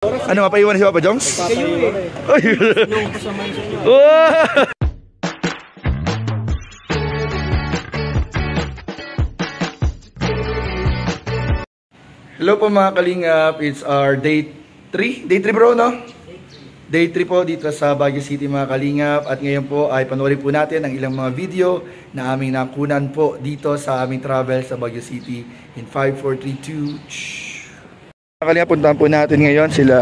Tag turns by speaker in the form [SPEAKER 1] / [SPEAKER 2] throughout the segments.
[SPEAKER 1] Ano, mapaiwan si Papa Joms?
[SPEAKER 2] Papaiwan eh.
[SPEAKER 1] Ay!
[SPEAKER 2] Yung kasama sa inyo.
[SPEAKER 1] Hello po mga kalingap, it's our day 3? Day 3 bro, no? Day 3 po dito sa Baguio City mga kalingap. At ngayon po ay panoorin po natin ang ilang mga video na aming nakunan po dito sa aming travel sa Baguio City in 5, 4, 3, 2. Mga kalingap, puntahan po natin ngayon sila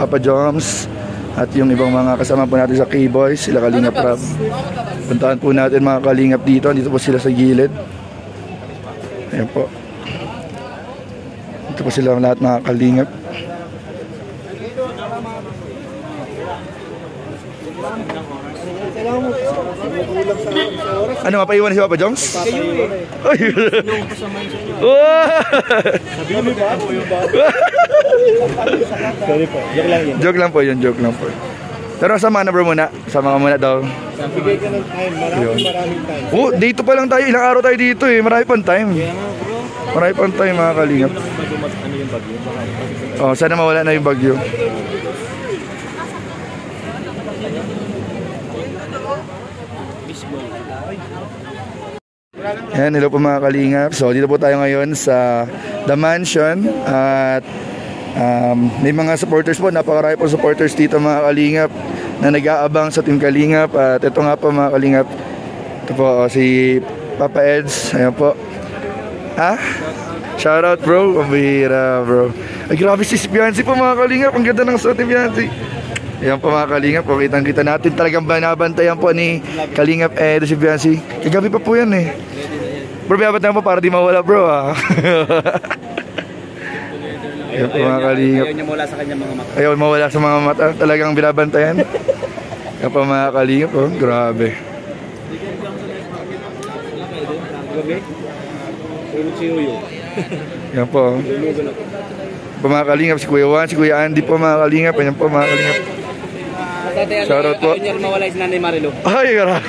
[SPEAKER 1] Papa Joms at yung ibang mga kasama po natin sa K-Boys, sila Kalingap Rob. Puntahan po natin mga kalingap dito. Dito po sila sa gilid. Ayan po. Dito po sila lahat mga kalingap. Ano, mapaiwan si Papa Joms?
[SPEAKER 2] Papaiwan eh.
[SPEAKER 1] Ay!
[SPEAKER 2] Yung kasama sa inyo. Sabi mo ba? Sorry po. Joke lang yun.
[SPEAKER 1] Joke lang po yun, joke lang po. Pero sama na bro muna. Sama ka muna daw.
[SPEAKER 2] Bigay ka ng time. Maraming time.
[SPEAKER 1] Oh, dito pa lang tayo. Ilang araw tayo dito eh. Marami pang time.
[SPEAKER 2] Kaya nga bro.
[SPEAKER 1] Marami pang time mga kalingap.
[SPEAKER 2] Ano yung bagyo?
[SPEAKER 1] Oh, sana mawala na yung bagyo. Ayan, hello po mga kalingap. So dito po tayo ngayon sa The Mansion. At may mga supporters po. Napakarami po supporters dito mga kalingap na nag-aabang sa Team Kalingap. At ito nga po mga kalingap. Ito po si Papa Eds. Ayan po. Ha? Shoutout bro. Pambihira bro. Ay grabe si Biancy po mga kalingap. Ang ganda ng suot ni Biancy. Ayan po mga kalingap. Kitang-kita natin. Talagang banabantayan po ni Kalingap Eds si Biancy. Kagabi pa po yan eh. Bro, binabantayan po para di mawala bro ha. Ayan po mga kalingap.
[SPEAKER 2] Ayaw niya mawala sa kanya mga mata.
[SPEAKER 1] Ayaw mawala sa mga mata. Talagang binabantayan. Ayan po mga kalingap. Oh, grabe.
[SPEAKER 2] Gabi? Tulog si Uyo.
[SPEAKER 1] Ayan po. Po mga kalingap, si Kuya Juan, si Kuya Andy po mga kalingap. Ayan po mga kalingap. Shoutout po.
[SPEAKER 2] Ayaw niya mawala si Nanay Marilo.
[SPEAKER 1] Ay, grabe.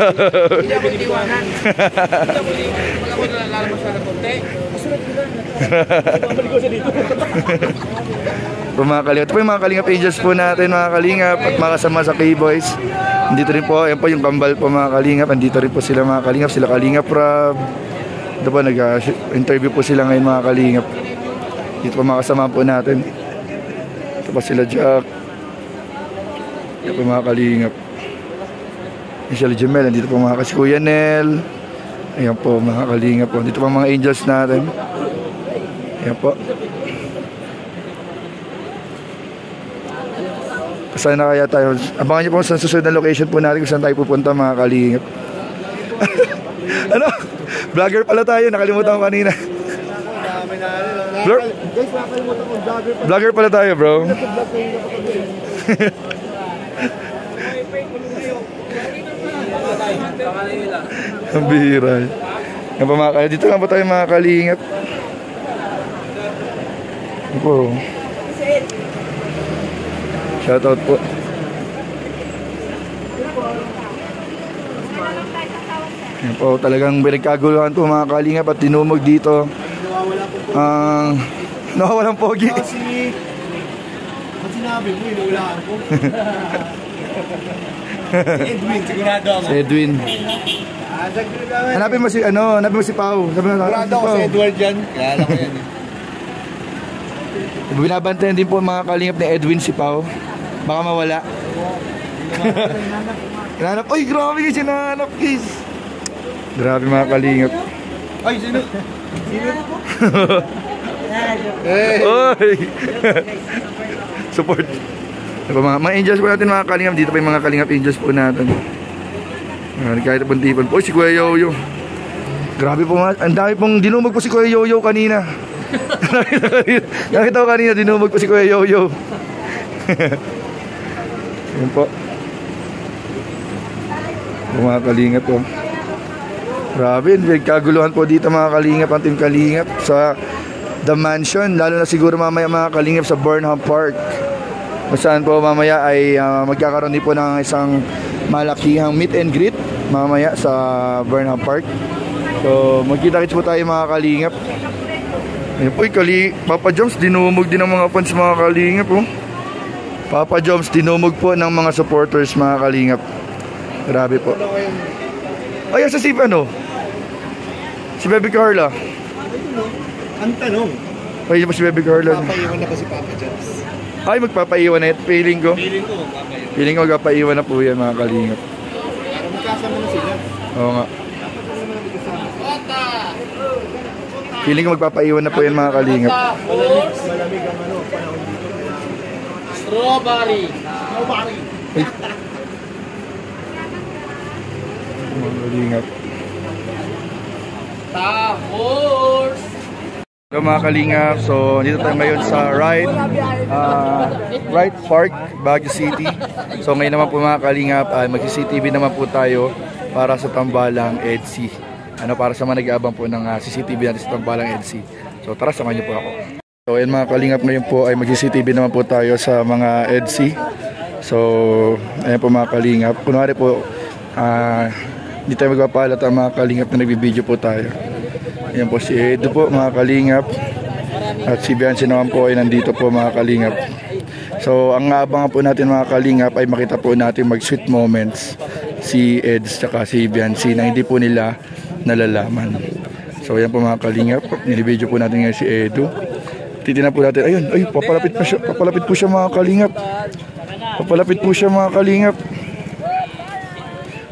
[SPEAKER 2] Hindi ako nitiwanan. Pag ako nalalabas na ng konti, masulat ko na. Pabalik ko siya dito.
[SPEAKER 1] Po mga kalingap. Ito po yung mga kalingap angels po natin mga kalingap. At mga kasama sa K-Boys. Andito rin po, ayan po yung kambal po mga kalingap. Andito rin po sila mga kalingap. Sila Kalingap Rob. Ito po, nag-interview po sila ngayon mga kalingap. Dito po mga kasama po natin. Ito po sila Jack. Ito po mga kalingap. Michelle Jamel. Andito po mga Kuya Nel. Ayan po mga kalingap po. Dito po mga angels natin. Ayan po. Saan na kaya tayo? Abangan niyo po sa susunod na location po natin kung saan tayo pupunta mga kalingap. Ano? Vlogger pala tayo. Nakalimutan ko kanina. Vlogger pala tayo bro. Ang bihira. Dito lang po tayo mga kalingap. Po. Shoutout po. Yan po, talagang pinagkaguluhan po mga kalingap at tinumog dito. Nawawalang pogi.
[SPEAKER 2] Kasi sinabi mo, inuulaan ko. Edwin, sigurado ako.
[SPEAKER 1] Si Edwin. Hanapin mo si Pao.
[SPEAKER 2] Sigurado ako si Edward yan. Kaya alam ko yan.
[SPEAKER 1] Binabantayan din po mga kalingap ni Edwin si Pao. Baka mawala. Hinahanap. Ay, grabe yung sinahanap, guys. Grabe mga kalingap.
[SPEAKER 2] Ay, sino? Sino?
[SPEAKER 1] Oy! Support. Mga angels po natin mga kalingap. Dito pa yung mga kalingap angels po natin. Kahit pang-tipon po. Si Kuya Yoyo. Grabe po mga. Ang dami pong dinumog po si Kuya Yoyo kanina. Nakita ko kanina dinumog po si Kuya Yoyo. Yun po. Mga kalingap po. Grabe, kaguluhan po dito mga kalingap, ang Team Kalingap sa The Mansion, lalo na siguro mamaya mga kalingap sa Burnham Park. Kung saan po mamaya ay magkakaroon din po ng isang malakihang meet and greet mamaya sa Burnham Park. So magkita-kits po tayo mga kalingap. Ayan po, Papa Joms, dinumog din ng mga fans mga kalingap po. Papa Joms, tinumog po ng mga supporters mga kalingap. Grabe po. Ay, sa si ano? Si Baby Carla.
[SPEAKER 3] Ang tanong,
[SPEAKER 1] Ay, si Baby Carla.
[SPEAKER 3] papaiwan na ba si Papa Jones?
[SPEAKER 1] Ay, magpapaiwan na ito. Feeling ko.
[SPEAKER 3] Feeling ko, papaiwan.
[SPEAKER 1] Feeling ko magpapaiwan na po yan mga kalingap.
[SPEAKER 3] Magkasama na sila.
[SPEAKER 1] Oo nga. Feeling ko magpapaiwan na po yan mga kalingap.
[SPEAKER 3] Malamig ang ano, panahon dito.
[SPEAKER 2] Strawberry.
[SPEAKER 1] Mga kalingap.
[SPEAKER 2] Tahors.
[SPEAKER 1] Hello mga kalingap, so dito tayo ngayon sa Ride Park, Baguio City. So ngayon naman po mga kalingap, mag-CCTV naman po tayo para sa Tambalang EDSI. Para sa mga nag-aabang po ng CCTV natin sa Tambalang EDSI. So tara, samahan niyo po ako. So ayun mga kalingap, ngayon po ay mag-CCTV naman po tayo sa mga EDSI. So ayun po mga kalingap, kunwari po hindi tayo magpapalata mga kalingap na nagbibideo po tayo. Ayan po si Edo po mga kalingap. At si Bianci naman po ay nandito po mga kalingap. So ang aabangan po natin mga kalingap ay makita po natin mag sweet moments si Eds at si Bianci na hindi po nila nalalaman. So ayan po mga kalingap, nilibideo po natin ngayon si Edo. Titignan po natin, ayun, ay papalapit po siya mga kalingap. Papalapit po siya mga kalingap.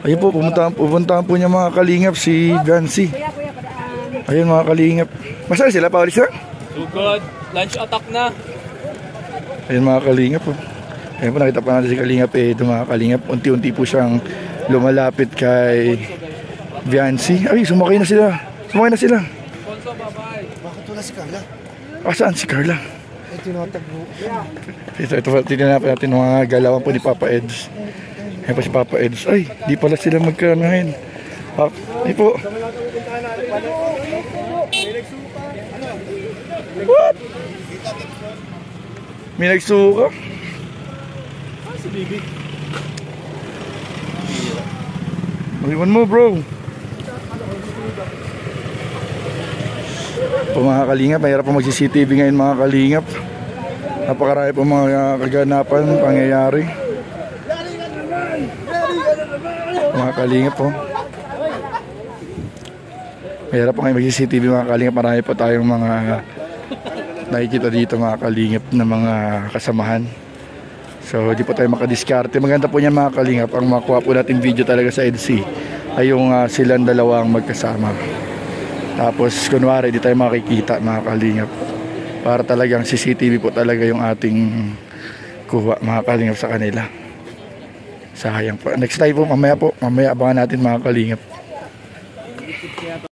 [SPEAKER 1] Ayun po, pupuntahan po niya mga kalingap si Bianci. Ayun mga kalingap. Masaya sila, Paulis na?
[SPEAKER 2] Sugod. Lunch attack na.
[SPEAKER 1] Ayun mga kalingap po. Ayun po, nakita pa natin si Kalingap Edo mga kalingap. Unti-unti po siyang lumalapit kay Bianci. Ay, sumakay na sila. Sumakay na sila.
[SPEAKER 3] Bakit wala si Carla?
[SPEAKER 1] Saan si Carla?
[SPEAKER 3] Ay, tinatagbo.
[SPEAKER 1] Ito titignan natin mga galawan po ni Papa Eds. Ayun po si Papa Eds. Ay, di pala sila magkanahin. Ay po. What? May nagsuka?
[SPEAKER 3] Si Bibi.
[SPEAKER 1] Maliwan mo bro. Po mga kalingap, mahirap po mag-CCTV ngayon mga kalingap. Napakarami po mga kaganapan, pangyayari. Mga kalingap po. Mahirap po ngayon mag-CCTV mga kalingap. Marami po tayong mga nakikita dito mga kalingap na mga kasamahan. So di po tayo makadiskarte. Maganda po niyan mga kalingap. Ang makuha po natin video talaga sa EDSI ay yung silang dalawang magkasama. Tapos kunwari di tayo makikita mga kalingap. Para talagang CCTV po talaga yung ating kuha mga kalingap sa kanila. Sayang po. Next time po, mamaya abangan natin mga kalingap.